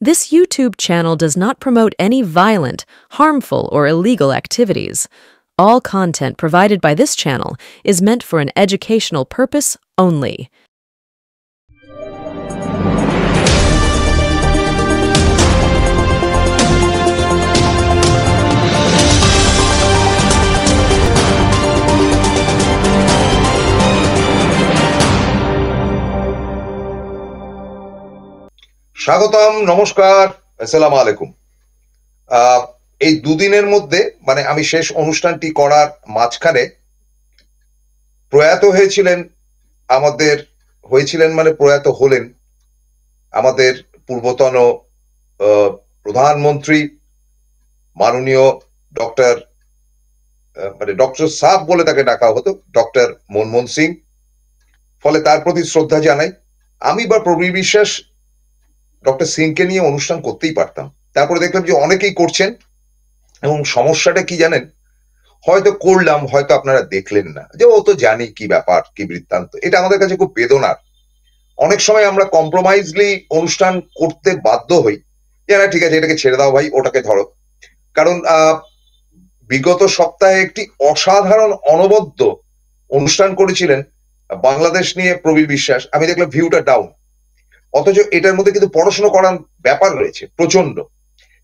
This YouTube channel does not promote any violent, harmful, or illegal activities. All content provided by this channel is meant for an educational purpose only. স্বাগতম, নমস্কার, আসসালামু আলাইকুম। এই দুদিনের মধ্যে আমি শেষ অনুষ্ঠানটি করার মাঝখানে প্রয়াত হলেন আমাদের পূর্বতন প্রধানমন্ত্রী মাননীয় ডক্টর ডক্টর সাহেব বলে তাকে ডাকা হতো, ডক্টর মনমোহন সিং। ফলে তার প্রতি শ্রদ্ধা জানাই। আমি বা প্রবীর বিশ্বাস ডক্টর সিংকে নিয়ে অনুষ্ঠান করতেই পারতাম, তারপরে দেখলাম যে অনেকেই করছেন এবং সমস্যাটা কি জানেন, হয়তো করলাম, হয়তো আপনারা দেখলেন না, যে ও তো জানি কি ব্যাপার কি বৃত্তান্ত। এটা আমাদের কাছে খুব বেদনার। অনেক সময় আমরা কম্প্রোমাইজলি অনুষ্ঠান করতে বাধ্য হই, যে না ঠিক আছে এটাকে ছেড়ে দাও ভাই, ওটাকে ধরো। কারণ বিগত সপ্তাহে একটি অসাধারণ অনবদ্য অনুষ্ঠান করেছিলেন বাংলাদেশ নিয়ে প্রবীর বিশ্বাস। আমি দেখলাম ভিউটা ডাউন, অথচ এটার মধ্যে কিন্তু পড়াশোনা করার ব্যাপার রয়েছে প্রচন্ড।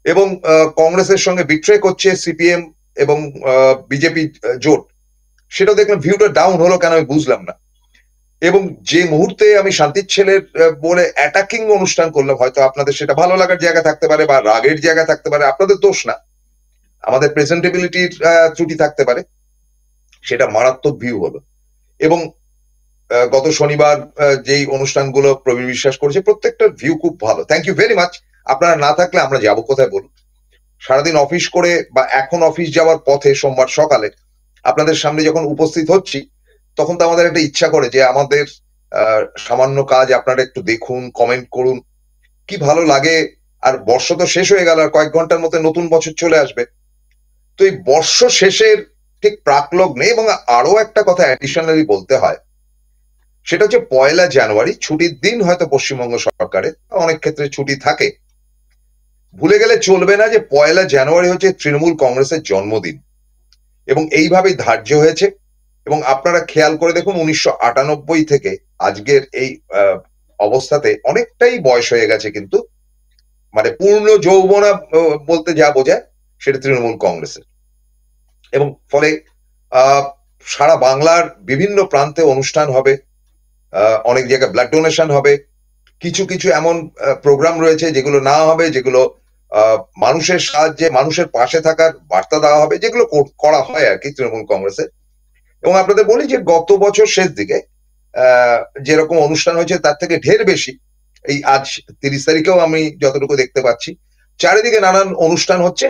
এবং কংগ্রেসের সঙ্গে বিট্রে করছে সিপিএম এবং বিজেপি জোট, সেটাও দেখলাম ভিউটা ডাউন হলো কেন আমি বুঝলাম না। এবং যে মুহূর্তে আমি শান্তির ছেলের বলে অ্যাটাকিং অনুষ্ঠান করলাম, হয়তো আপনাদের সেটা ভালো লাগার জায়গা থাকতে পারে বা রাগের জায়গা থাকতে পারে, আপনাদের দোষ না, আমাদের প্রেজেন্টেবিলিটির ত্রুটি থাকতে পারে, সেটা মারাত্মক ভিউ হলো। এবং গত শনিবার যেই অনুষ্ঠানগুলো প্রবীর বিশ্বাস করেছে প্রত্যেকটার ভিউ খুব ভালো। Thank you very much. আপনারা না থাকলে আমরা যাবো কোথায় বলুন? সারাদিন অফিস করে বা এখন অফিস যাওয়ার পথে সোমবার সকালে আপনাদের সামনে যখন উপস্থিত হচ্ছি, তখন তো আমাদের একটা ইচ্ছা করে যে আমাদের সামান্য কাজ আপনারা একটু দেখুন, কমেন্ট করুন, কি ভালো লাগে। আর বর্ষ তো শেষ হয়ে গেল, আর কয়েক ঘন্টার মধ্যে নতুন বছর চলে আসবে। তো এই বর্ষ শেষের ঠিক প্রাকলগ্নে এবং আরো একটা কথা অ্যাডিশনালি বলতে হয়, সেটা হচ্ছে 1 জানুয়ারি ছুটির দিন। হয়তো পশ্চিমবঙ্গ সরকারের অনেক ক্ষেত্রে ছুটি থাকে, ভুলে গেলে চলবে না যে 1 জানুয়ারি হচ্ছে তৃণমূল কংগ্রেসের জন্মদিন এবং এইভাবেই ধার্য হয়েছে। এবং আপনারা খেয়াল করে দেখুন, 1998 থেকে আজকের এই অবস্থাতে অনেকটাই বয়স হয়ে গেছে, কিন্তু পূর্ণ যৌবনা বলতে যা বোঝায় সেটা তৃণমূল কংগ্রেসের। এবং ফলে সারা বাংলার বিভিন্ন প্রান্তে অনুষ্ঠান হবে, অনেক জায়গায় ব্লাড ডোনেশন হবে, কিছু কিছু এমন প্রোগ্রাম রয়েছে যেগুলো না হবে, যেগুলো মানুষের সাহায্যে মানুষের পাশে থাকার বার্তা দেওয়া হবে, যেগুলো করা হয় আর কি তৃণমূল কংগ্রেসের। এবং আপনাদের বলি যে গত বছর শেষ দিকে যেরকম অনুষ্ঠান হয়েছে তার থেকে ঢের বেশি এই আজ 30 তারিখেও আমি যতটুকু দেখতে পাচ্ছি চারিদিকে নানান অনুষ্ঠান হচ্ছে,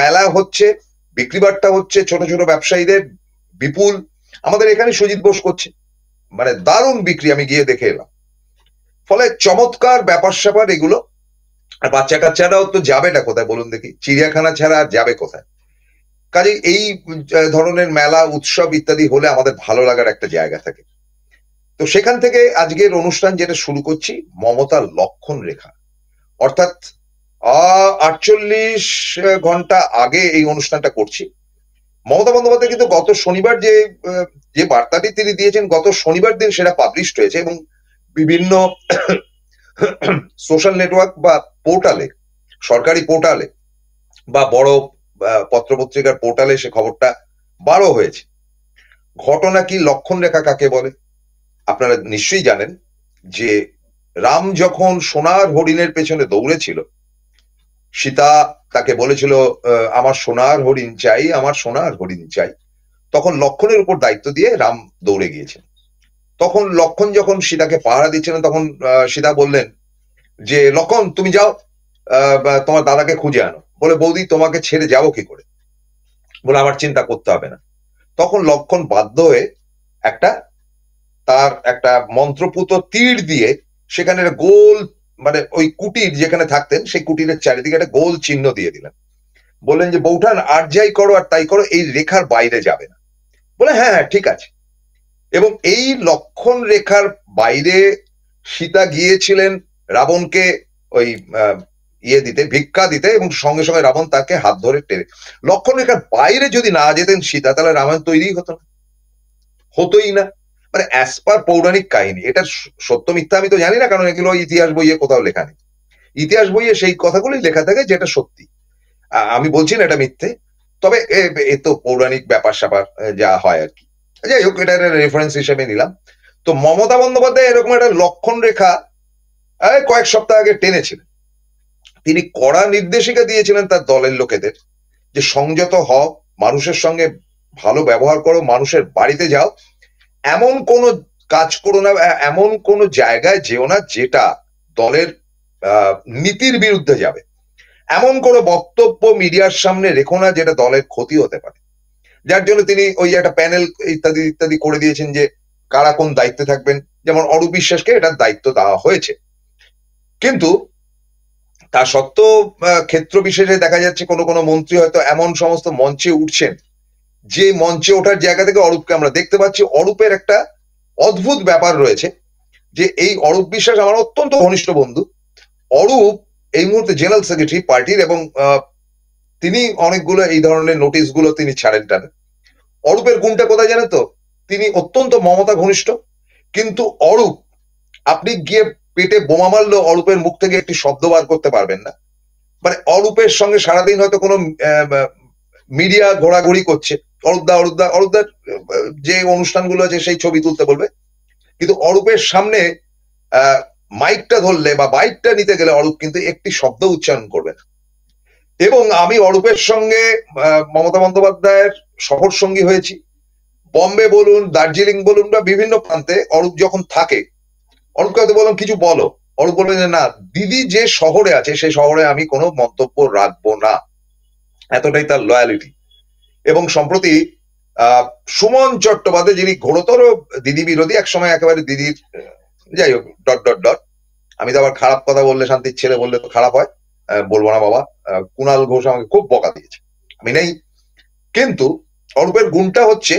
মেলা হচ্ছে, বিক্রি বাট্টা হচ্ছে, ছোট ছোট ব্যবসায়ীদের বিপুল। আমাদের এখানে সুজিত বোস করছে, দারুণ বিক্রি, আমি গিয়ে দেখে এলাম। ফলে চমৎকার ব্যাপার স্যাপার এগুলো। আর বাচ্চা কাচ্চারাও তো যাবেটা কোথায় বলুন দেখি? চিড়িয়াখানা ছাড়া আর যাবে কোথায়? কাজে এই ধরনের মেলা, উৎসব ইত্যাদি হলে আমাদের ভালো লাগার একটা জায়গা থাকে। তো সেখান থেকে আজকের অনুষ্ঠান যেটা শুরু করছি, মমতার লক্ষণ রেখা, অর্থাৎ 48 ঘন্টা আগে এই অনুষ্ঠানটা করছি। মমতা বন্দ্যোপাধ্যায় কিন্তু গত শনিবার যে বার্তাটি তিনি দিয়েছেন গত শনিবার দিন, সেটা পাবলিশড হয়েছে এবং বিভিন্ন সোশ্যাল নেটওয়ার্ক বা পোর্টালে, সরকারি পোর্টালে বা বড় পত্রপত্রিকার পোর্টালে সে খবরটা বারো হয়েছে। ঘটনা কি, লক্ষণ রেখা কাকে বলে আপনারা নিশ্চয়ই জানেন। যে রাম যখন সোনার হরিণের পেছনে দৌড়েছিল, সীতা তাকে বলেছিল আমার সোনার হরিণ চাই, আমার সোনার হরিণ চাই। তখন লক্ষণের উপর দায়িত্ব দিয়ে রাম দৌড়ে গিয়েছেন। তখন লক্ষণ যখন সীতাকে পাহারা দিচ্ছিলেন, তখন সীতা বললেন যে লক্ষণ তুমি যাও তোমার দাদাকে খুঁজে আনো। বলে বৌদি তোমাকে ছেড়ে যাবো কি করে? বলে আমার চিন্তা করতে হবে না। তখন লক্ষণ বাধ্য হয়ে তার একটা মন্ত্রপুত তীর দিয়ে সেখানে গোল, ওই কুটির যেখানে থাকতেন সেই কুটিরের চারিদিকে একটা গোল চিহ্ন দিয়ে দিলেন। বললেন যে বৌঠান আর যাই করো আর তাই করো, এই রেখার বাইরে যাবে না। বলে হ্যাঁ হ্যাঁ ঠিক আছে। এবং এই লক্ষণ রেখার বাইরে সীতা গিয়েছিলেন রাবণকে ওই ইয়ে দিতে, ভিক্ষা দিতে, এবং সঙ্গে সঙ্গে রাবণ তাকে হাত ধরে টেনে। লক্ষণ রেখার বাইরে যদি না যেতেন সীতা, তাহলে রামায়ণ তৈরি হতো না, হতোই না। মানে অ্যাজ পার পৌরাণিক কাহিনী, এটা সত্য মিথ্যা আমি তো জানি না, কারণ এগুলো ইতিহাস বইয়ে কোথাও লেখা নেই। ইতিহাস বইয়ে সেই কথাগুলোই লেখা থাকে যেটা সত্যি। আমি বলছি না এটা মিথ্যে, তবে এ তো পৌরাণিক ব্যাপার স্যাপার যা হয় আর কি। যাই হোক, এটা রেফারেন্স হিসেবে নিলাম। তো মমতা বন্দ্যোপাধ্যায় এরকম একটা লক্ষণ রেখা কয়েক সপ্তাহ আগে টেনেছিলেন। তিনি কড়া নির্দেশিকা দিয়েছিলেন তার দলের লোকেদের যে সংযত হও, মানুষের সঙ্গে ভালো ব্যবহার করো, মানুষের বাড়িতে যাও, এমন কোন কাজ করো না, এমন কোন জায়গায় যেও না যেটা দলের নীতির বিরুদ্ধে যাবে, এমন কোন বক্তব্য মিডিয়ার সামনে রেখো না যেটা দলের ক্ষতি হতে পারে। যার জন্য তিনি ওই একটা প্যানেল ইত্যাদি ইত্যাদি করে দিয়েছেন যে কারা কোন দায়িত্বে থাকবেন, যেমন অরূপ বিশ্বাসকে এটার দায়িত্ব দেওয়া হয়েছে। কিন্তু তা সত্ত্বেও ক্ষেত্র বিশেষে দেখা যাচ্ছে কোনো কোনো মন্ত্রী হয়তো এমন সমস্ত মঞ্চে উঠছেন যে মঞ্চে ওঠার জায়গা থেকে অরূপকে আমরা দেখতে পাচ্ছি। অরূপের একটা অদ্ভুত ব্যাপার রয়েছে যে এই অরূপ বিশ্বাস আমার অত্যন্ত ঘনিষ্ঠ বন্ধু। অরূপ এই মুহূর্তে জেনারেল সেক্রেটারি পার্টির, এবং তিনি অনেকগুলো এই ধরনের নোটিশ গুলো তিনি ছাড়েন টানেন। অরূপের গুণটা কোথায় জানেন তো? তিনি অত্যন্ত মমতা ঘনিষ্ঠ, কিন্তু অরূপ আপনি গিয়ে পেটে বোমা মারলেও অরূপের মুখ থেকে একটি শব্দ বার করতে পারবেন না। মানে অরূপের সঙ্গে সারাদিন হয়তো কোনো মিডিয়া ঘোরাঘুরি করছে, অরূপদার যে অনুষ্ঠানগুলো আছে সেই ছবি তুলতে বলবে, কিন্তু অরূপের সামনে মাইকটা ধরলে বা বাইকটা নিতে গেলে অরূপ কিন্তু একটি শব্দ উচ্চারণ করবে না। এবং আমি অরূপের সঙ্গে মমতা বন্দ্যোপাধ্যায়ের সফর সঙ্গী হয়েছি, বম্বে বলুন, দার্জিলিং বলুন, বা বিভিন্ন প্রান্তে অরূপ যখন থাকে, অরূপকে হয়তো বললাম কিছু বলো, অরূপ বলবে যে না, দিদি যে শহরে আছে সেই শহরে আমি কোনো মন্তব্য রাখবো না, এতটাই তার লয়ালিটি। এবং সম্প্রতি সুমন চট্টোপাধ্যায়, যিনি ঘোরতর দিদি বিরোধী, একসময় একেবারে দিদির, যাই হোক, ডট ডট ডট, আমি তো আবার খারাপ কথা বললে, শান্তির ছেলে বললে তো খারাপ হয়, বলবো না বাবা। কুণাল ঘোষ আমাকে খুব বকা দিয়েছে, আমি নেই। কিন্তু অরূপের গুণটা হচ্ছে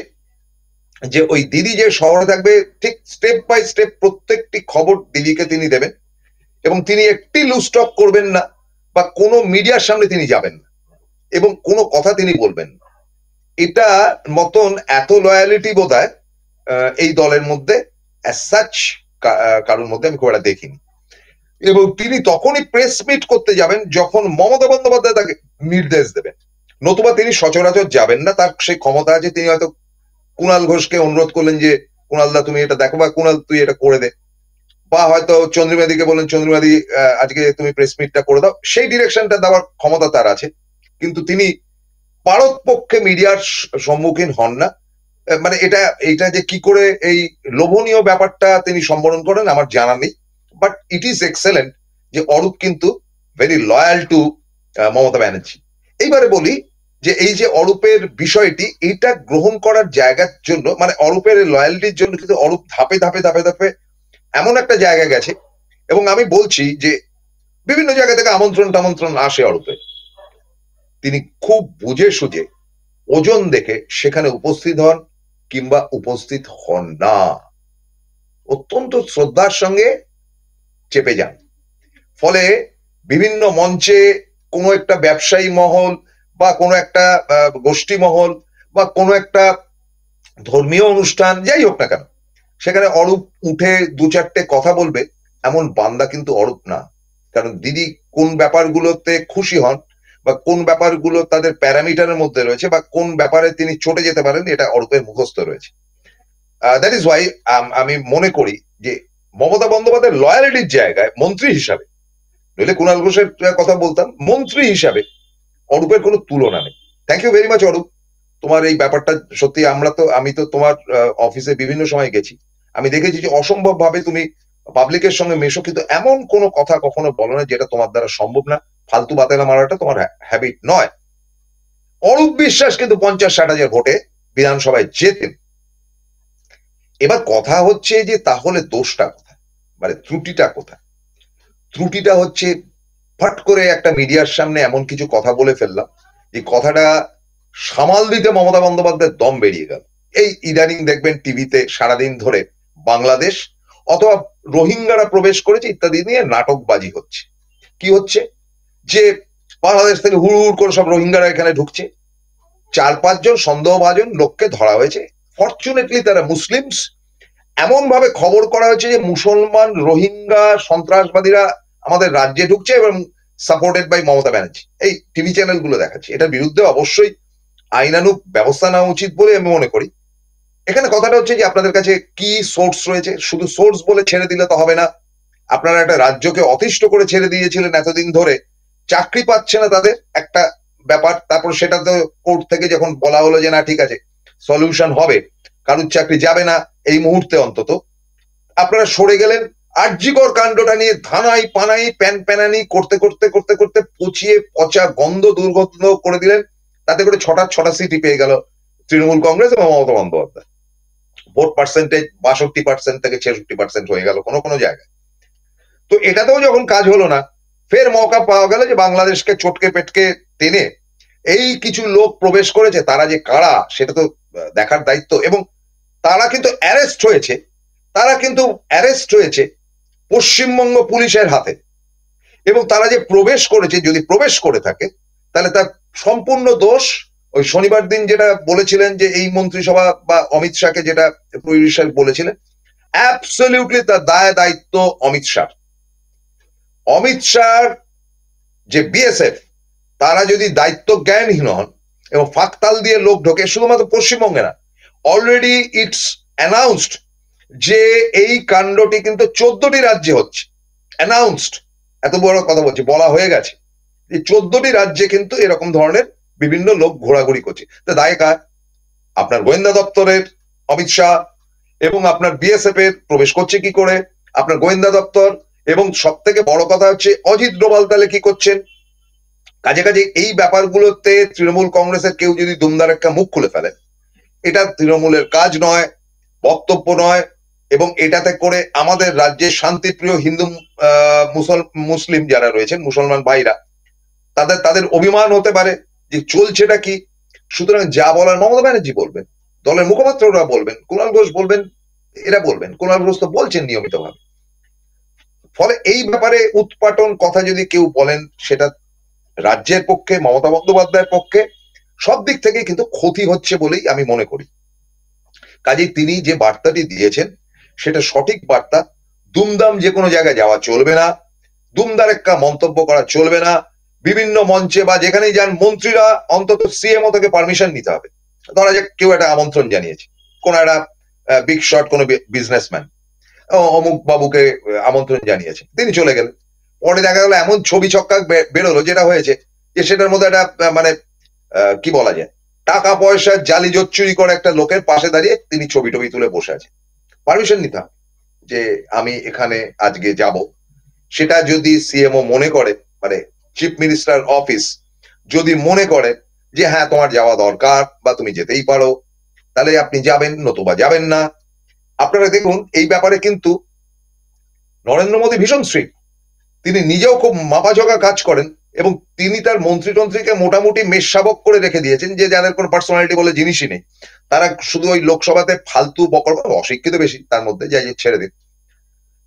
যে ওই দিদি যে শহরে থাকবে ঠিক স্টেপ বাই স্টেপ প্রত্যেকটি খবর দিদিকে তিনি দেবেন, এবং তিনি একটি লুজ টক করবেন না, বা কোনো মিডিয়ার সামনে তিনি যাবেন না, এবং কোনো কথা তিনি বলবেন না। এটা মতন এত লয়ালিটি বোধহয় এই দলের মধ্যে অ্যাজ সাচ কারোর মধ্যে আমি খুব একটা দেখিনি। এবং তিনি তখনই প্রেস মিট করতে যাবেন যখন মমতা বন্দ্যোপাধ্যায় তাকে নির্দেশ দেবেন, নতুবা তিনি সচরাচর যাবেন না। তার সেই ক্ষমতা আছে, তিনি হয়তো কুণাল ঘোষকে অনুরোধ করলেন যে কুণালদা তুমি এটা দেখো, বা কুণাল তুই এটা করে দে, বা হয়তো চন্দ্রিমাদিকে বলেন চন্দ্রিমাদি আজকে তুমি প্রেস মিটটা করে দাও, সেই ডিরেকশনটা দেওয়ার ক্ষমতা তার আছে। কিন্তু তিনি পারতপক্ষে মিডিয়ার সম্মুখীন হন না। মানে এটা যে কি করে এই লোভনীয় ব্যাপারটা তিনি সম্বোধন করেন আমার জানা নেই, বাট ইট ইজ এক্সেলেন্ট যে অরূপ কিন্তু very loyal to Mamata Banerjee. এইবারে বলি যে এই যে অরূপের বিষয়টি, এটা গ্রহণ করার জায়গার জন্য, মানে অরূপের লয়ালিটির জন্য কিন্তু অরূপ ধাপে ধাপে ধাপে ধাপে এমন একটা জায়গা গেছে, এবং আমি বলছি যে বিভিন্ন জায়গা থেকে আমন্ত্রণ আসে অরূপের, তিনি খুব বুঝে সুঝে ওজন দেখে সেখানে উপস্থিত হন কিংবা উপস্থিত হন না, অত্যন্ত শ্রদ্ধার সঙ্গে চেপে যান। ফলে বিভিন্ন মঞ্চে কোনো একটা ব্যবসায়ী মহল বা কোনো একটা গোষ্ঠী মহল বা কোনো একটা ধর্মীয় অনুষ্ঠান, যাই হোক না কেন, সেখানে অরূপ উঠে দু চারটে কথা বলবে, এমন বান্দা কিন্তু অরূপ না। কারণ দিদি কোন ব্যাপারগুলোতে খুশি হন, বা কোন ব্যাপারগুলো তাদের প্যারামিটারের মধ্যে রয়েছে, বা কোন ব্যাপারে তিনি চটে যেতে পারেন, এটা অরূপের মুখস্থ রয়েছে। দ্যাট ইজ ওয়াই আমি মনে করি যে মমতা বন্দ্যোপাধ্যায়ের লয়ালিটির জায়গায় মন্ত্রী হিসাবে, নইলে কুণাল ঘোষের কথা বলতাম, মন্ত্রী হিসাবে অরূপের কোনো তুলনা নেই। Thank you very much Arup, তোমার এই ব্যাপারটা সত্যি, আমি তো তোমার অফিসে বিভিন্ন সময় গেছি, আমি দেখেছি যে অসম্ভব ভাবে তুমি পাবলিকের সঙ্গে মেশো, কিন্তু এমন কোনো কথা কখনো বলো না যেটা তোমার দ্বারা সম্ভব না। ফালতু বাতেলা মারাটা তোমার হ্যাবিট নয়। অরূপ বিশ্বাস কিন্তু 50-60 হাজার ভোটে বিধানসভায় জেতেন। এবার কথা হচ্ছে যে তাহলে দোষটা কোথায়, মানে ত্রুটিটা কোথায়? ত্রুটিটা হচ্ছে ফট করে একটা মিডিয়ার সামনে এমন কিছু কথা বলে ফেললাম, যে কথাটা সামাল দিতে মমতা বন্দ্যোপাধ্যায়ের দম বেরিয়ে গেল। এই ইদানিং দেখবেন টিভিতে সারাদিন ধরে বাংলাদেশ অথবা রোহিঙ্গারা প্রবেশ করেছে ইত্যাদি নিয়ে নাটকবাজি হচ্ছে। কি হচ্ছে? যে বাংলাদেশ থেকে হুড় হুড় করে সব রোহিঙ্গারা এখানে ঢুকছে। 4-5 জন সন্দেহভাজন লোককে ধরা হয়েছে। ফরচুনেটলি তারা মুসলিমস। এমন ভাবে খবর করা হয়েছে যে মুসলমান রোহিঙ্গা সন্ত্রাসবাদীরা আমাদের রাজ্যে ঢুকছে এবং সাপোর্টেড বাই মমতা ব্যানার্জি। এই টিভি চ্যানেলগুলো দেখাচ্ছে। এটার বিরুদ্ধে অবশ্যই আইনানুগ ব্যবস্থা নেওয়া উচিত বলে আমি মনে করি। এখানে কথাটা হচ্ছে যে আপনাদের কাছে কি সোর্স রয়েছে। শুধু সোর্স বলে ছেড়ে দিলে তো হবে না। আপনারা একটা রাজ্যকে অতিষ্ঠ করে ছেড়ে দিয়েছিলেন এতদিন ধরে, চাকরি পাচ্ছে না তাদের একটা ব্যাপার। তারপর সেটা তো কোর্ট থেকে যখন বলা হলো যে না ঠিক আছে সলিউশন হবে, কারুর চাকরি যাবে না এই মুহূর্তে অন্তত, আপনারা সরে গেলেন। আরজিকর কাণ্ডটা নিয়ে ধানাই পানাই প্যান প্যানানি করতে করতে করতে করতে পচিয়ে পচা গন্ধ দুর্গন্ধ করে দিলেন। তাতে করে 6টা সিটই পেয়ে গেল তৃণমূল কংগ্রেস এবং মমতা বন্দ্যোপাধ্যায়। ভোট পার্সেন্টেজ 62% থেকে 66% হয়ে গেল কোনো কোনো জায়গায়। তো এটাতেও যখন কাজ হলো না, ফের মৌকা পাওয়া গেল যে বাংলাদেশকে চটকে পেটকে টেনে এই কিছু লোক প্রবেশ করেছে, তারা যে কারা সেটা তো দেখার দায়িত্ব। এবং তারা কিন্তু অ্যারেস্ট হয়েছে পশ্চিমবঙ্গ পুলিশের হাতে। এবং তারা যে প্রবেশ করেছে, যদি প্রবেশ করে থাকে তাহলে তার সম্পূর্ণ দোষ ওই শনিবার দিন যেটা বলেছিলেন যে এই মন্ত্রিসভা বা অমিত শাহকে যেটা পরিবেশ বলেছিলেন, অ্যাবসলিউটলি তার দায়িত্ব অমিত শাহ। অমিত শাহ যে বিএসএফ তারা যদি দায়িত্ব জ্ঞানহীন হন এবং ফাঁকতাল দিয়ে লোক ঢোকে, শুধুমাত্র পশ্চিমবঙ্গে না, অলরেডি ইটস অ্যানাউন্সড যে এই কাণ্ডটি কিন্তু 14টি রাজ্যে হচ্ছে। অ্যানাউন্সড, এত বড় কথা বলছি, বলা হয়ে গেছে যে 14টি রাজ্যে কিন্তু এরকম ধরনের বিভিন্ন লোক ঘোরাঘুরি করছে। তো দায় কার? আপনার গোয়েন্দা দপ্তরের অমিত শাহ এবং আপনার বিএসএফ এর প্রবেশ করছে কি করে, আপনার গোয়েন্দা দপ্তর, এবং সব থেকে বড় কথা হচ্ছে অজিত ডোভাল তাহলে কি করছেন। কাজে কাজে এই ব্যাপারগুলোতে তৃণমূল কংগ্রেসের কেউ যদি দুমদার একটা মুখ খুলে ফেলে, এটা তৃণমূলের কাজ নয়, বক্তব্য নয়। এবং এটাতে করে আমাদের রাজ্যে শান্তিপ্রিয় হিন্দু মুসলিম যারা রয়েছেন, মুসলমান ভাইরা, তাদের অভিমান হতে পারে যে চলছেটা কি। সুতরাং যা বলার মমতা ব্যানার্জি বলবেন, দলের মুখপাত্ররা বলবেন, কুণাল ঘোষ বলবেন, এরা বলবেন। কুণাল ঘোষ তো বলছেন নিয়মিতভাবে। ফলে এই ব্যাপারে উৎপাটন কথা যদি কেউ বলেন, সেটা রাজ্যের পক্ষে, মমতা বন্দ্যোপাধ্যায়ের পক্ষে সব দিক থেকে কিন্তু ক্ষতি হচ্ছে বলেই আমি মনে করি। কাজেই তিনি যে বার্তাটি দিয়েছেন সেটা সঠিক বার্তা। দুমদাম যে কোনো জায়গায় যাওয়া চলবে না, দুমদার একটা মন্তব্য করা চলবে না। বিভিন্ন মঞ্চে বা যেখানেই যান মন্ত্রীরা অন্তত সিএমও থেকে পারমিশন নিতে হবে। ধরা যাক কেউ একটা আমন্ত্রণ জানিয়েছে, কোন একটা বিগ শট কোনো বিজনেসম্যান অমুক বাবুকে আমন্ত্রণ জানিয়েছে, তিনি চলে গেলেন। পরে দেখা গেল এমন ছবি ছক্কা বেরোলো যেটা হয়েছে যে সেটার মধ্যে একটা মানে কি বলা যায়, টাকা পয়সা জালি জোট চুরি করে একটা লোকের পাশে দাঁড়িয়ে তিনি ছবি টবি তুলে বসে আছে। পারমিশন নিতে হবে যে আমি এখানে আজকে যাব। সেটা যদি সিএমও মনে করে, মানে চিফ মিনিস্টার অফিস যদি মনে করে যে হ্যাঁ তোমার যাওয়া দরকার বা তুমি যেতেই পারো, তাহলে আপনি যাবেন, নতুবা যাবেন না। আপনারা দেখুন এই ব্যাপারে কিন্তু নরেন্দ্র মোদী ভীষণ স্ট্রিক্ট। তিনি নিজেও খুব মাপাজোগা কাজ করেন এবং তিনি তার মন্ত্রীতন্ত্রীকে মোটামুটি মেষশাবক করে রেখে দিয়েছেন, যে যাদের কোনো পার্সোনালিটি বলে জিনিসই নেই। তারা শুধু ওই লোকসভাতে ফালতু বকর, অশিক্ষিত বেশি তার মধ্যে, যাই ছেড়ে দিন।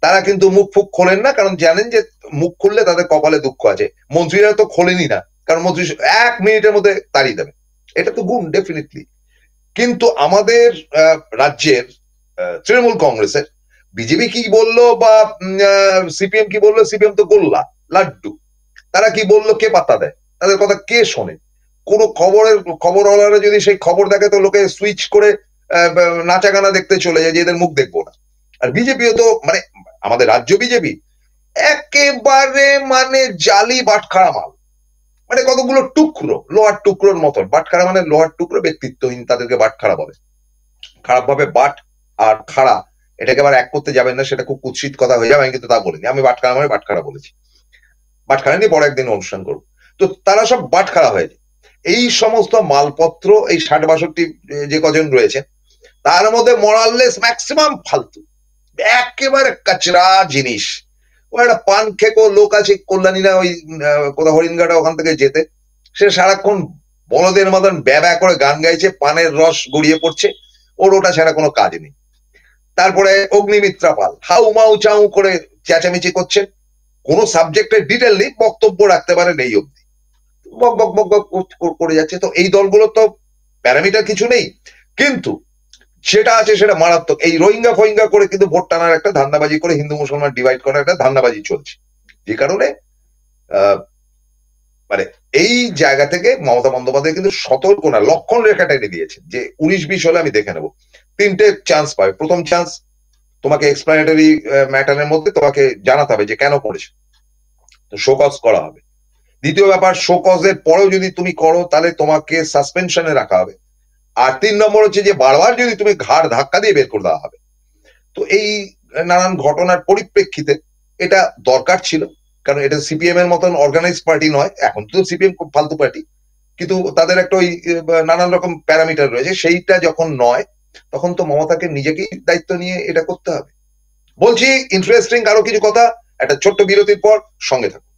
তারা কিন্তু মুখ ফুক খোলেন না, কারণ জানেন যে মুখ খুললে তাদের কপালে দুঃখ আছে। মন্ত্রীরা তো খোলেনই না, কারণ মন্ত্রী 1 মিনিটের মধ্যে তাড়িয়ে দেবে। এটা তো গুণ ডেফিনেটলি। কিন্তু আমাদের রাজ্যের তৃণমূল কংগ্রেসের বিজেপি কি বললো বা সিপিএম কি বললো, সিপিএম তো গোল্লা লাড্ডু, তারা কি বললো কে পাত্তা দেয়, তাদের কথা কে শোনে। কোনো খবরওয়ালারা যদি সেই খবর দেখে তো লোকে সুইচ করে নাচা গানা দেখতে চলে যায় যে এদের মুখ দেখবো না। আর বিজেপিও তো মানে আমাদের রাজ্য বিজেপি একেবারে মানে জালি বাটখারা মাল, মানে কতগুলো টুকরো, লোহার টুকরোর মতন। বাটখারা মানে লোহার টুকরো, ব্যক্তিত্বহীন, তাদেরকে বাটখারা বলে। খারাপ ভাবে বাট আর খাড়া এটাকে আবার এক করতে যাবেন না, সেটা খুব কুৎসিত কথা হয়ে যাবে। আমি কিন্তু তা বলিনি, আমি বাটখারা মানে বাটখারা বলেছি। বাটখারা নিয়ে পরে একদিন অনুষ্ঠান করবো। তো তারা সব বাটখারা হয়েছে। এই সমস্ত মালপত্র, এই 60-62 যে কজন রয়েছে তার মধ্যে মোরাললেস ম্যাক্সিমাম ফালতু, একেবারে কাচরা জিনিস। ও একটা পান খেকো লোক আছে কল্যাণীরা, ওই কোথাও হরিণঘাটা ওখান থেকে যেতে, সে সারাক্ষণ বলদের মতন ব্যা করে গান গাইছে, পানের রস গড়িয়ে পড়ছে, ওর ওটা ছাড়া কোনো কাজ নেই। তারপরে অগ্নিমিত্রা পাল হাউ মাউ চাউ করে চেঁচামেচি করছেন, কোন সাবজেক্টের ডিটেইলি বক্তব্য রাখতে পারেন এই অবধি, বক বক বক বক করে যাচ্ছে। তো এই দলগুলো তো প্যারামিটার কিছু নেই, কিন্তু সেটা আছে সেটা মারাত্মক। এই রোহিঙ্গা ফোহিঙ্গা করে কিন্তু ভোট টানার একটা ধান্দাবাজি করে হিন্দু মুসলমান ডিভাইড করার একটা ধান্দাবাজি চলছে, যে কারণে মানে এই জায়গা থেকে মমতা বন্দ্যোপাধ্যায় কিন্তু সতর্ক না, লক্ষণ রেখা টেনে দিয়েছে যে 19-20 হলে আমি দেখে নেবো। 3টে চান্স পাবে। প্রথম চান্স, তোমাকে এক্সপ্লানেটরি ম্যাটারের মধ্যে তোমাকে জানাতে হবে যে কেন করেছে, তো শোকজ করা হবে। দ্বিতীয় ব্যাপার, শোকজের পরেও যদি তুমি করো তাহলে তোমাকে সাসপেনশনে রাখা হবে। আর 3 নম্বর হচ্ছে যে বারবার যদি তুমি ঘাড় ধাক্কা দিয়ে বের করে দেওয়া হবে। তো এই নানান ঘটনার পরিপ্রেক্ষিতে এটা দরকার ছিল, কারণ এটা সিপিএম এর মতন অর্গানাইজ পার্টি নয়। এখন তো সিপিএম খুব ফালতু পার্টি, কিন্তু তাদের একটা ওই নানান রকম প্যারামিটার রয়েছে, সেইটা যখন নয় তখন তো মমতাকে নিজেকেই দায়িত্ব নিয়ে এটা করতে হবে। বলছি ইন্টারেস্টিং আরো কিছু কথা, একটা ছোট্ট বিরতির পর সঙ্গে থাকুন।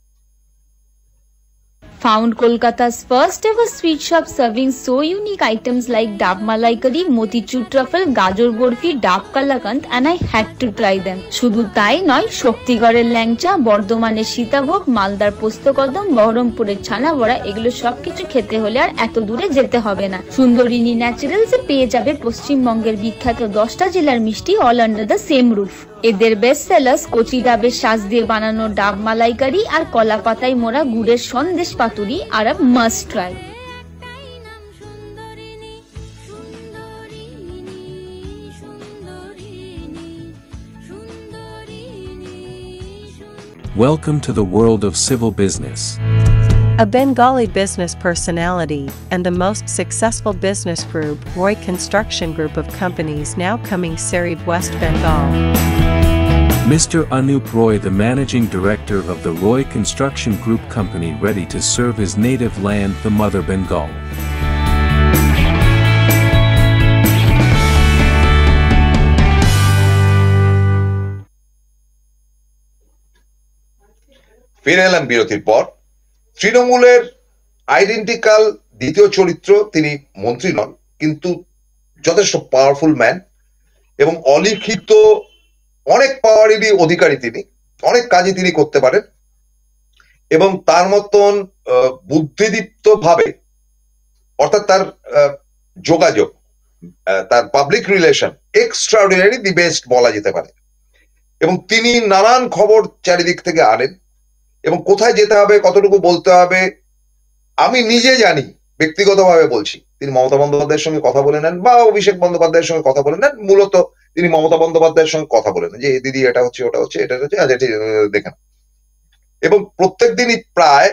Found Kolkata's first ever sweet shop serving so unique items like Dab Malai Curry, Motichur Truffle, Gajor Borfi, Dab Kalakand, and I had to try them. শুধু তাই নয়, শক্তিগড়ের ল্যাংচা, বর্ধমানের সীতাভোগ, মালদার পোস্তকদম, বহরমপুরের ছানা বড়া, এগুলো সবকিছু খেতে হলে আর এত দূরে যেতে হবে না। সুন্দরিনী ন্যাচারালসে পেয়ে যাবে পশ্চিমবঙ্গের বিখ্যাত 10টা জেলার মিষ্টি all under the same roof. এদের বেস্ট সেলার্স কচি ডাবের শাঁস দিয়ে বানানো ডাব মালাইকারি আর কলা পাতায় মোড়া গুড়ের সন্দেশ পাতুরি আর a must try. Welcome to the world of civil business. A Bengali business personality and the most successful business group, Roy Construction Group of companies, now coming Sarib, West Bengal. Mr. Anup Roy, the managing director of the Roy Construction Group company, ready to serve his native land, the mother Bengal. ফিরে এলাম বিরতির পর। তৃণমূলের identical দ্বিতীয় চরিত্র, তিনি মন্ত্রী নন কিন্তু যথেষ্ট পাওয়ারফুল ম্যান এবং অলিখিত অনেক পাওয়ারেরই অধিকারী। তিনি অনেক কাজই তিনি করতে পারেন এবং তার মতন বুদ্ধিদীপ্ত ভাবে, অর্থাৎ তার যোগাযোগ, তার public relation extraordinary, the best বলা যেতে পারে। এবং তিনি নানান খবর চারিদিক থেকে আনেন এবং কোথায় যেতে হবে, কতটুকু বলতে হবে, আমি নিজে জানি, ব্যক্তিগতভাবে বলছি। তিনি মমতা বন্দ্যোপাধ্যায়ের সঙ্গে কথা বলে নেন বা অভিষেক বন্দ্যোপাধ্যায়ের সঙ্গে কথা বলে নেন। মূলত তিনি মমতা বন্দ্যোপাধ্যায়ের সঙ্গে কথা বলে নেন যে দিদি এটা হচ্ছে, ওটা হচ্ছে, এটা হচ্ছে, আচ্ছা ঠিক দেখেন। এবং প্রত্যেক দিনই প্রায়,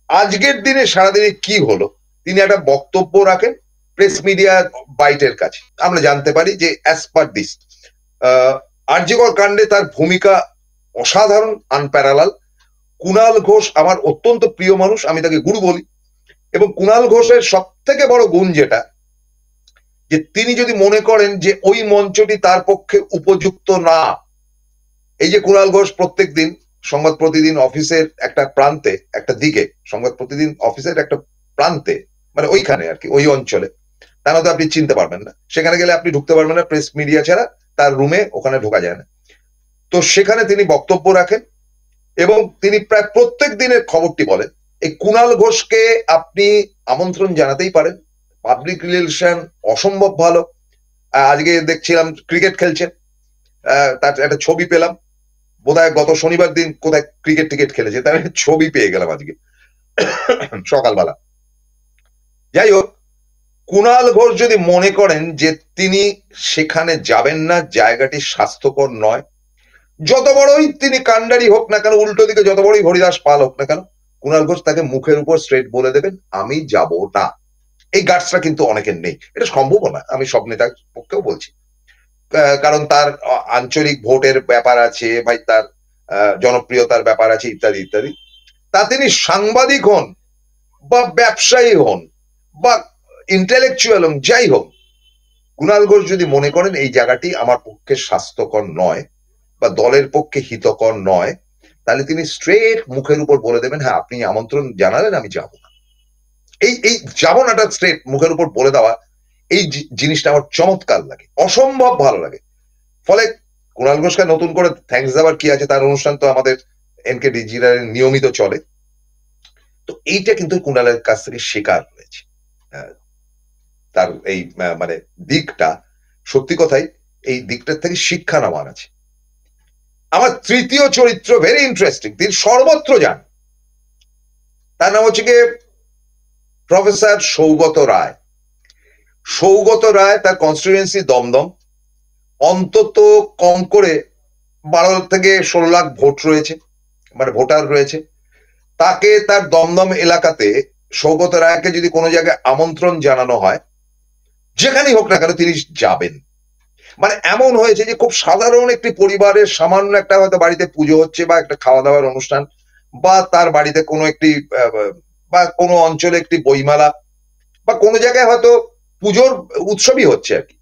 আজকের দিনে সারাদিনে কি হলো তিনি একটা বক্তব্য রাখেন প্রেস মিডিয়া বাইটের কাছে। আমরা জানতে পারি যে অ্যাজ পার দিস আরজিকর কাণ্ডে তার ভূমিকা অসাধারণ, আনপ্যারালাল। কুণাল ঘোষ আমার অত্যন্ত প্রিয় মানুষ, আমি তাকে গুরু বলি। এবং কুণাল ঘোষের সব থেকে বড় গুণ যেটা, যে তিনি যদি মনে করেন যে ওই মঞ্চটি তার পক্ষে উপযুক্ত না, এই যে কুণাল ঘোষ প্রত্যেক দিন সংবাদ প্রতিদিন অফিসের একটা প্রান্তে, একটা দিকে, সংবাদ প্রতিদিন অফিসের একটা প্রান্তে, মানে ওইখানে আর কি, ওই অঞ্চলে, তা না তো আপনি চিনতে পারবেন না, সেখানে গেলে আপনি ঢুকতে পারবেন না প্রেস মিডিয়া ছাড়া, তার রুমে ওখানে ঢোকা যায় না। তো সেখানে তিনি বক্তব্য রাখেন এবং তিনি প্রায় প্রত্যেক দিনের খবরটি বলেন। এই কুণাল ঘোষকে আপনি আমন্ত্রণ জানাতেই পারেন, পাবলিক রিলেশন অসম্ভব ভালো। আজকে দেখছিলাম ক্রিকেট খেলছেন, তার একটা ছবি পেলাম, বোধহয় গত শনিবার দিন কোথায় ক্রিকেট টিকেট খেলেছে, তার ছবি পেয়ে গেলাম আজকে সকালবেলা। যাই হোক, কুণাল ঘোষ যদি মনে করেন যে তিনি সেখানে যাবেন না, জায়গাটি স্বাস্থ্যকর নয়, যত বড়ই তিনি কাণ্ডারি হোক না কেন, উল্টো দিকে যত বড়ই হরিদাস পাল হোক না কেন, কুণাল ঘোষ তাকে মুখের উপর স্ট্রেট বলে দেবেন আমি যাব না। এই গার্ডসটা কিন্তু অনেকের নেই, এটা সম্ভব না, আমি সব নেতার পক্ষেও বলছি। কারণ তার আঞ্চলিক ভোটের ব্যাপার আছে, ভাই তার জনপ্রিয়তার ব্যাপার আছে, ইত্যাদি ইত্যাদি। তা তিনি সাংবাদিক হন বা ব্যবসায়ী হন বা ইন্টেলেকচুয়াল হন, যাই হোক, কুণাল ঘোষ যদি মনে করেন এই জায়গাটি আমার পক্ষে স্বাস্থ্যকর নয় বা দলের পক্ষে হিতকর নয়, তাহলে তিনি স্ট্রেট মুখের উপর বলে দেবেন হ্যাঁ আপনি আমন্ত্রণ জানালেন, আমি যাব না। এই যাব নাটা স্ট্রেট মুখের উপর বলে দেওয়া, এই জিনিসটা আমার চমৎকার লাগে, অসম্ভব ভালো লাগে। ফলে কুণাল ঘোষকে নতুন করে থ্যাঙ্কস দেওয়ার কি আছে, তার অনুষ্ঠান তো আমাদের এনকে ডিজিটাল নিয়মিত চলে। তো এইটা কিন্তু কুণালের কাছ থেকে শেখার হয়েছে, তার এই মানে দিকটা, সত্যি কথাই এই দিকটার থেকে শিক্ষা নেওয়ার আছে। আমার তৃতীয় চরিত্র ভেরি ইন্টারেস্টিং, তিনি সর্বত্র যান, তার নাম হচ্ছে গিয়ে প্রফেসর সৌগত রায়। সৌগত রায়, তার কনস্টিটিউয়েন্সি দমদম, অন্তত কম করে 12 থেকে 16 লাখ ভোট রয়েছে, মানে ভোটার রয়েছে। তাকে তার দমদম এলাকাতে সৌগত রায়কে যদি কোনো জায়গায় আমন্ত্রণ জানানো হয়, যেখানেই হোক না কেন তিনি যাবেন। মানে এমন হয়েছে যে খুব সাধারণ একটি পরিবারের সামান্য একটা হয়তো বাড়িতে পুজো হচ্ছে বা একটা খাওয়া দাওয়ার অনুষ্ঠান, বা তার বাড়িতে কোনো একটি বা কোনো অঞ্চলে একটি বইমেলা বা কোনো জায়গায় হয়তো পুজোর উৎসবই হচ্ছে আর কি,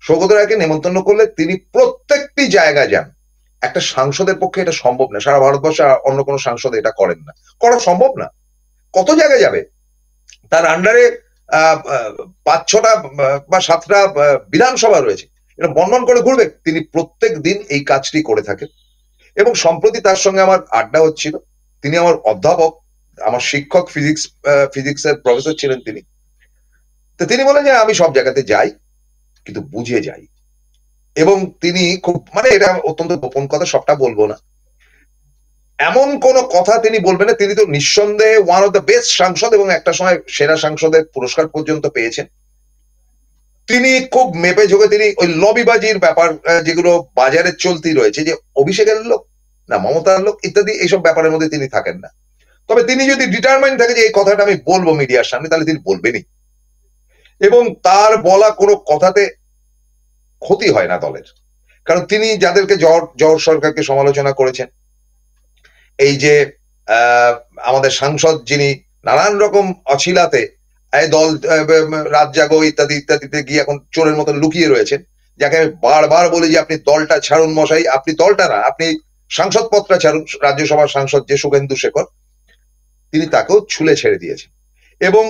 সৌগত রায়কে নেমন্তন্ন করলে তিনি প্রত্যেকটি জায়গায় যান। একটা সাংসদের পক্ষে এটা সম্ভব না, সারা ভারতবর্ষে অন্য কোনো সাংসদ এটা করেন না, করা সম্ভব না। কত জায়গায় যাবে, তার আন্ডারে 5-6টা বা 7টা বিধানসভা রয়েছে, এটা বনবন করে ঘুরবে। তিনি প্রত্যেক দিন এই কাজটি করে থাকেন। এবং সম্প্রতি তার সঙ্গে আমার আড্ডা হচ্ছিল, তিনি আমার অধ্যাপক, আমার শিক্ষক, ফিজিক্সের প্রফেসর ছিলেন তিনি। তো তিনি বলেন যে আমি সব জায়গাতে যাই, কিন্তু বুঝে যাই। এবং তিনি খুব, মানে এটা অত্যন্ত গোপন কথা, সবটা বলবো না, এমন কোন কথা তিনি বলবেন না। তিনি তো নিঃসন্দেহে ওয়ান অফ দ্য বেস্ট সাংসদ এবং একটা সময় সেরা সাংসদের পুরস্কার পর্যন্ত পেয়েছেন। তিনি খুব মেপে ঝোঁকে, তিনি ওই লবিবাজির ব্যাপার যেগুলো বাজারে চলতি রয়েছে, যে অভিষেকের লোক না মমতার লোক ইত্যাদি, এইসব ব্যাপারের মধ্যে তিনি থাকেন না। তবে তিনি যদি ডিটারমাইন থাকে যে এই কথাটা আমি বলবো মিডিয়ার সামনে, তাহলে তিনি বলবেনই। এবং তার বলা কোনো কথাতে ক্ষতি হয় না দলের, কারণ তিনি যাদেরকে জওহর সরকারকে সমালোচনা করেছেন, এই যে আমাদের সাংসদ যিনি নানান রকম অছিলাতে দল রাত জাগো ইত্যাদি ইত্যাদিতে গিয়ে এখন চোরের মতন লুকিয়ে রয়েছেন, যাকে আমি বারবার বলি যে আপনি দলটা ছাড়ুন মশাই, আপনি দলটা না, আপনি সাংসদ পদটা ছাড়ুন। রাজ্যসভার সাংসদ যে শুভেন্দু শেখর, তিনি তাকেও ছুলে ছেড়ে দিয়েছেন। এবং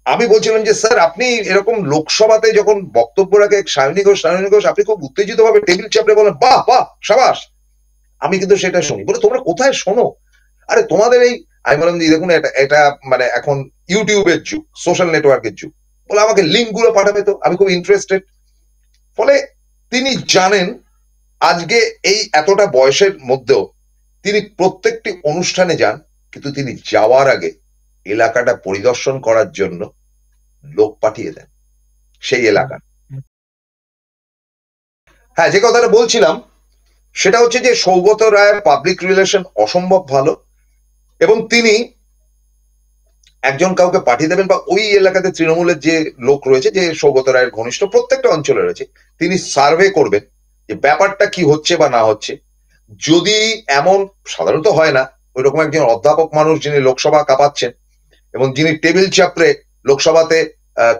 আমি বলছিলাম যে স্যার, আপনি এরকম লোকসভাতে যখন বক্তব্য রাখে সায়নী ঘোষ, আপনি খুব উত্তেজিত ভাবে টেবিল চাপড়ে বলেন বাহ বাহ সাবাস, আমি কিন্তু সেটা শুনি। বলে তোমরা কোথায় শোনো? আরে তোমাদের এই, আমি বললাম যে দেখুন এটা মানে এখন ইউটিউবের যুগ, সোশ্যাল নেটওয়ার্কের যুগ, বলে আমাকে লিঙ্ক গুলো পাঠাবে, তো আমি খুব ইন্টারেস্টেড। ফলে তিনি জানেন আজকে এই এতটা বয়সের মধ্যেও তিনি প্রত্যেকটি অনুষ্ঠানে যান, কিন্তু তিনি যাওয়ার আগে এলাকাটা পরিদর্শন করার জন্য লোক পাঠিয়ে দেন সেই এলাকা। হ্যাঁ, যে কথাটা বলছিলাম সেটা হচ্ছে যে সৌগত রায়ের পাবলিক রিলেশন অসম্ভব ভালো, এবং তিনি একজন কাউকে পাঠিয়ে দেবেন, বা ওই এলাকাতে তৃণমূলের যে লোক রয়েছে, যে সৌগত রায়ের ঘনিষ্ঠ প্রত্যেকটা অঞ্চলে রয়েছে, তিনি সার্ভে করবেন যে ব্যাপারটা কি হচ্ছে বা না হচ্ছে। যদি এমন, সাধারণত হয় না, ওই রকম একজন অধ্যাপক মানুষ যিনি লোকসভা কাঁপাচ্ছেন এবং যিনি টেবিল চাপড়ে লোকসভাতে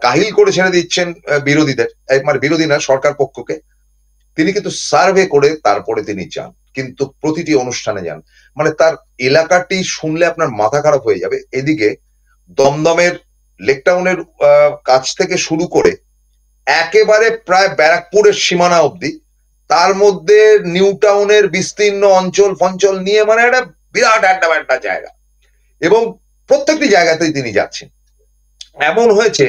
কাহিল করে ছেড়ে দিচ্ছেন বিরোধীদের, মানে বিরোধী না সরকার পক্ষকে, তিনি কিন্তু সার্ভে করে তারপরে তিনি যান, কিন্তু প্রতিটি অনুষ্ঠানে যান। মানে তার এলাকাটি শুনলে আপনার মাথা খারাপ হয়ে যাবে। এদিকে দমদমের লেকটাউনের কাছ থেকে শুরু করে একেবারে প্রায় ব্যারাকপুরের সীমানা অবধি, তার মধ্যে নিউ টাউনের বিস্তীর্ণ অঞ্চল ফঞ্চল নিয়ে, মানে একটা বিরাট একটা জায়গা, এবং প্রত্যেকটি জায়গাতেই তিনি যাচ্ছেন। এমন হয়েছে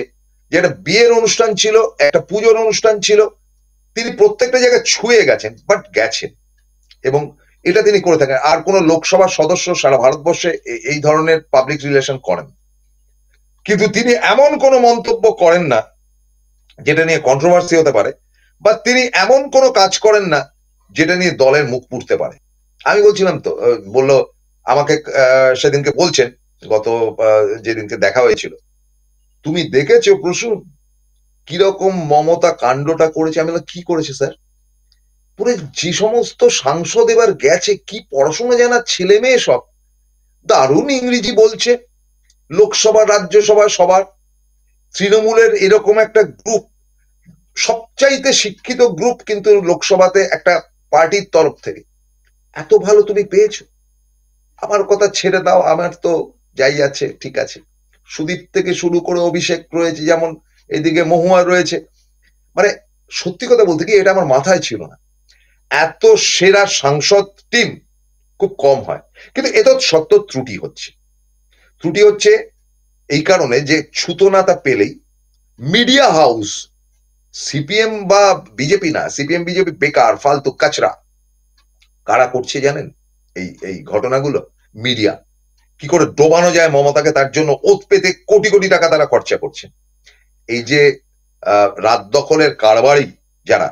যে একটা বিয়ের অনুষ্ঠান ছিল, একটা পুজোর অনুষ্ঠান ছিল, তিনি প্রত্যেকটা জায়গায় ছুঁয়ে গেছেন, বাট গেছেন, এবং এটা তিনি করে থাকেন। আর কোন লোকসভার সদস্য সারা ভারতবর্ষে এই ধরনের পাবলিক রিলেশন করেন, কিন্তু তিনি এমন কোন মন্তব্য করেন না যেটা নিয়ে কন্ট্রোভার্সি হতে পারে, বা তিনি এমন কোন কাজ করেন না যেটা নিয়ে দলের মুখ পুড়তে পারে। আমি বলছিলাম তো, বললো আমাকে সেদিনকে বলছেন, গত যেদিনকে দেখা হয়েছিল, তুমি দেখেছো প্রসূন কিরকম মমতা কাণ্ডটা করেছে? আমি বললাম কি করেছে স্যার? পুরো যে সমস্ত সাংসদ এবার গেছে, কি পড়াশোনা জানা ছেলে মেয়ে, সব দারুণ ইংরেজি বলছে, লোকসভা রাজ্যসভা সবার। তৃণমূলের এরকম একটা গ্রুপ, সবচাইতে শিক্ষিত গ্রুপ কিন্তু লোকসভাতে একটা পার্টির তরফ থেকে, এত ভালো তুমি পেয়েছো? আমার কথা ছেড়ে দাও, আমার তো যাই আছে ঠিক আছে, সুদীপ থেকে শুরু করে অভিষেক রয়েছে, যেমন এদিকে মহুয়া রয়েছে। মানে সত্যি কথা বলতে কি, এটা আমার মাথায় ছিল না, এত সেরা সাংসদ টিম খুব কম হয়। কিন্তু এত সত্য ত্রুটি হচ্ছে এই কারণে যে ছুতোনাতা পেলেই মিডিয়া হাউস, সিপিএম বা বিজেপি না, সিপিএম বিজেপি বেকার ফালতু কাচরা, কারা করছে জানেন এই ঘটনাগুলো? মিডিয়া। কি করে ডোবানো যায় মমতাকে, তার জন্য ওত পেতে কোটি কোটি টাকা তারা খরচা করছে। এই যে রাত দখলের কারবারি যারা,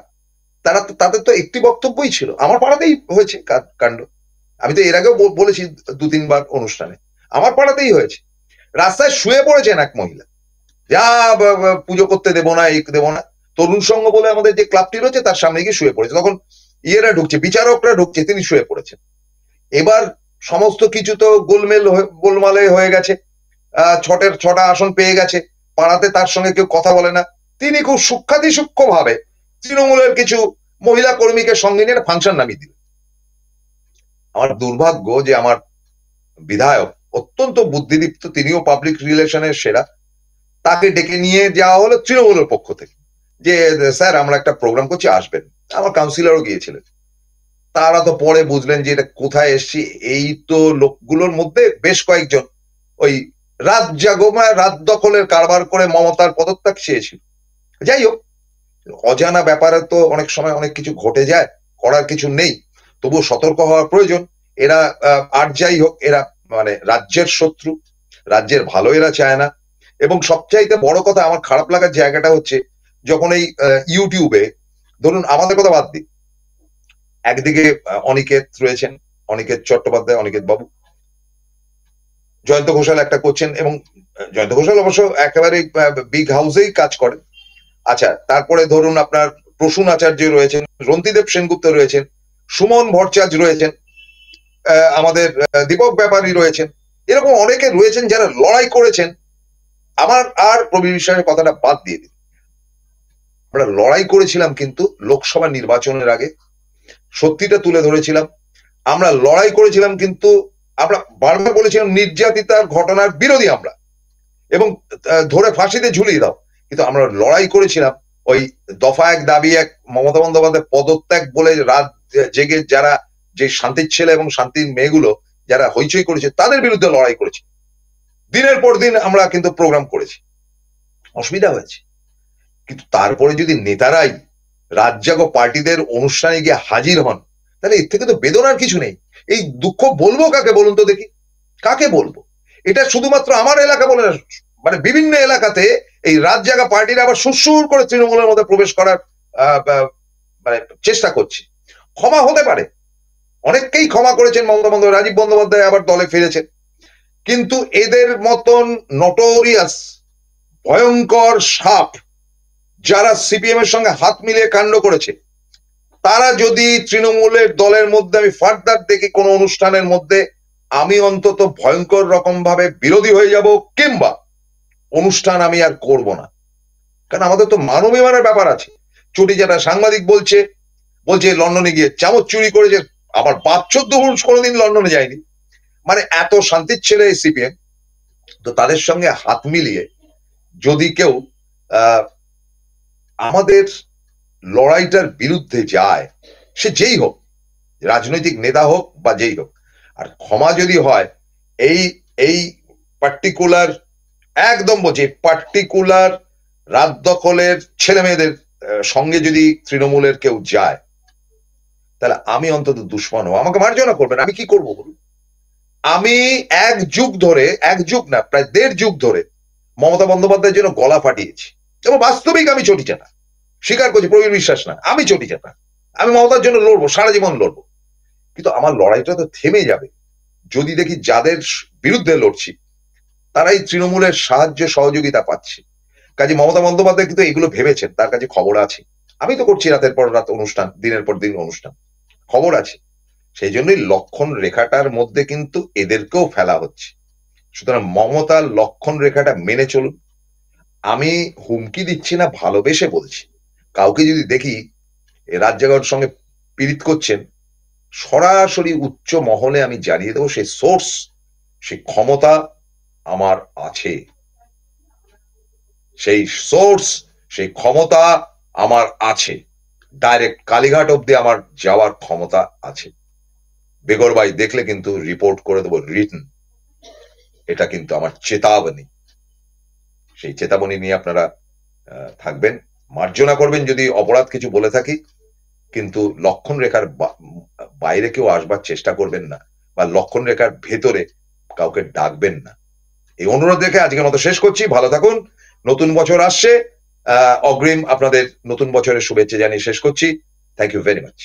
তাদের তো একটি বক্তব্যই ছিল, আমার পাড়াতেই হয়েছে কাণ্ড। আমি তো এর আগেও বলেছি 2-3 বার অনুষ্ঠানে, আমার পাড়াতেই হয়েছে। রাস্তায় শুয়ে পড়েছেন এক মহিলা, যা পুজো করতে দেবো না, দেবো না। তরুণ সংঘ বলে আমাদের যে ক্লাবটি রয়েছে তার সামনে গিয়ে শুয়ে পড়েছে। তখন ইয়েরা ঢুকছে, বিচারকরা ঢুকছে, তিনি শুয়ে পড়েছেন। এবার সমস্ত কিছু তো গোলমালে হয়ে গেছে, ছটা আসন পেয়ে গেছে, পাড়াতে তার সঙ্গে কেউ কথা বলে না। তিনি খুব সূক্ষ্ম ভাবে তৃণমূলের কিছু মহিলা কর্মীকে সঙ্গে নিয়ে ফাংশন নামিয়ে দিলেন। আমার দুর্ভাগ্য যে আমার বিধায়ক অত্যন্ত বুদ্ধিদীপ্ত, তিনিও পাবলিক রিলেশনের সেরা, তাকে ডেকে নিয়ে যাওয়া হলো তৃণমূলের পক্ষ থেকে, যে স্যার আমরা একটা প্রোগ্রাম করছি, আসবেন। আমার কাউন্সিলরও গিয়েছিলেন। তারা তো পরে বুঝলেন যে এটা কোথায় এসছি। এই তো লোকগুলোর মধ্যে বেশ কয়েকজন ওই রাত দখলের কারবার করে মমতার পদত্যাগ চেয়েছিল। যাই হোক, অজানা ব্যাপারে তো অনেক সময় অনেক কিছু ঘটে যায়, করার কিছু নেই, তবুও সতর্ক হওয়ার প্রয়োজন। এরা আর যাই হোক, এরা মানে রাজ্যের শত্রু, রাজ্যের ভালো এরা চায় না। এবং সবচাইতে বড় কথা, আমার খারাপ লাগার জায়গাটা হচ্ছে যখন এই ইউটিউবে, ধরুন আমাদের কথা বাদ দিই, একদিকে অনিকেত রয়েছেন, অনিকেত চট্টোপাধ্যায়, অনিকেত বাবু, জয়ন্ত ঘোষাল একটা করছেন, এবং জয়ন্ত ঘোষাল অবশ্য একেবারে বিগ হাউসেই কাজ করেন। আচ্ছা, তারপরে ধরুন আপনার প্রসূন আচার্য রয়েছেন, রন্তিদেব সেনগুপ্ত রয়েছেন, সুমন ভট্টাচার্য রয়েছেন, আমাদের দীপক ব্যাপারী রয়েছেন, এরকম অনেকে রয়েছেন যারা লড়াই করেছেন। আমার আর প্রবীর বিশ্বাসের কথাটা বাদ দিয়ে দিন, আমরা লড়াই করেছিলাম কিন্তু লোকসভা নির্বাচনের আগে, সত্যিটা তুলে ধরেছিলাম। আমরা লড়াই করেছিলাম কিন্তু আমরা বারবার বলেছিলাম নির্যাতিতার ঘটনার বিরোধী আমরা, এবং ধরে ফাঁসিতে ঝুলিয়ে দাও। কিন্তু আমরা লড়াই করেছিলাম ওই দফা 1 দাবি 1 মমতা বন্দ্যোপাধ্যায় পদত্যাগ বলে রাত জেগে যারা, যে শান্তির ছেলে এবং শান্তির মেয়েগুলো যারা হইচই করেছে, তাদের বিরুদ্ধে লড়াই করেছি। দিনের পর দিন আমরা কিন্তু প্রোগ্রাম করেছি, অসুবিধা হয়েছে। কিন্তু তারপরে যদি নেতারাই রাজ্জাগো পার্টিদের অনুষ্ঠানে গিয়ে হাজির হন, তাহলে এর থেকে তো বেদনার কিছু নেই। এই দুঃখ বলবো কাকে বলুন তো দেখি, কাকে বলবো? এটা শুধুমাত্র আমার এলাকা বলে না, মানে বিভিন্ন এলাকাতে এই রাজ্জাগা পার্টিরা আবার সুরসুর করে তৃণমূলের মধ্যে প্রবেশ করার মানে চেষ্টা করছে। ক্ষমা হতে পারে, অনেককেই ক্ষমা করেছেন মমতা বন্দ্যোপাধ্যায়, রাজীব বন্দ্যোপাধ্যায় আবার দলে ফিরেছেন, কিন্তু এদের মতন নটোরিয়াস ভয়ঙ্কর সাপ যারা সিপিএম এর সঙ্গে হাত মিলিয়ে কাণ্ড করেছে, তারা যদি তৃণমূলের দলের মধ্যে আমি ফার্দার দেখি কোনো অনুষ্ঠানের মধ্যে, আমি অন্তত ভয়ঙ্কর রকম ভাবে বিরোধী হয়ে যাব, কিংবা অনুষ্ঠান আমি আর করব না। কারণ আমাদের তো মানবিমানের ব্যাপার আছে। চটি যেটা সাংবাদিক বলছে লন্ডনে গিয়ে চামচ চুরি করেছে, আমার বাপ 14 পুরুষ কোনোদিন লন্ডনে যায়নি, মানে এত শান্তির ছেলে সিপিএম। তো তাদের সঙ্গে হাত মিলিয়ে যদি কেউ আমাদের লড়াইটার বিরুদ্ধে যায়, সে যেই হোক, রাজনৈতিক নেতা হোক বা যেই হোক, আর ক্ষমা যদি হয় এই পার্টিকুলার, একদম বলছি পার্টিকুলার রাত দখলের ছেলে মেয়েদের সঙ্গে যদি তৃণমূলের কেউ যায়, তাহলে আমি অন্তত দুশ্মন হব, আমাকে মার্জনা করবেন, আমি কি করব বলুন? আমি 1 যুগ ধরে, 1 যুগ না প্রায় 1.5 যুগ ধরে মমতা বন্দ্যোপাধ্যায়ের জন্য গলা ফাটিয়েছি, এবং বাস্তবিক আমি চটি চাটা, স্বীকার করছি, প্রবীর বিশ্বাস না, আমি চটি চাটা, আমি মমতার জন্য লড়বো, সারা জীবন লড়বো। কিন্তু আমার লড়াইটা তো থেমে যাবে যদি দেখি যাদের বিরুদ্ধে লড়ছি তারাই তৃণমূলের সাহায্য সহযোগিতা পাচ্ছে। কাজে মমতা বন্দ্যোপাধ্যায় কিন্তু এগুলো ভেবেছেন, তার কাছে খবর আছে। আমি তো করছি রাতের পর রাত অনুষ্ঠান, দিনের পর দিন অনুষ্ঠান, খবর আছে। সেই জন্যই লক্ষণ রেখাটার মধ্যে কিন্তু এদেরকেও ফেলা হচ্ছে। সুতরাং মমতার লক্ষণ রেখাটা মেনে চলুন। আমি হুমকি দিচ্ছি না, ভালোবেসে বলছি। কাউকে যদি দেখি রাজ্জাগোর সঙ্গে পীড়িত করছেন, সরাসরি উচ্চ মহলে আমি জানিয়ে দেবো, সেই সোর্স, সেই ক্ষমতা আমার আছে, সেই সোর্স, সেই ক্ষমতা আমার আছে। ডাইরেক্ট কালীঘাট অব্দি আমার যাওয়ার ক্ষমতা আছে। বেগরবাই দেখলে কিন্তু রিপোর্ট করে দেবো রিটন। এটা কিন্তু আমার চেতাবনী, সেই চেতাবনী নিয়ে আপনারা থাকবেন, মার্জনা করবেন যদি অপরাধ কিছু বলে থাকি, কিন্তু লক্ষণ রেখার বাইরে কেউ আসবার চেষ্টা করবেন না, বা লক্ষণ রেখার ভেতরে কাউকে ডাকবেন না। এই অনুরোধ রেখে আজকের মতো শেষ করছি। ভালো থাকুন, নতুন বছর আসছে, অগ্রিম আপনাদের নতুন বছরের শুভেচ্ছা জানিয়ে শেষ করছি। Thank you very much.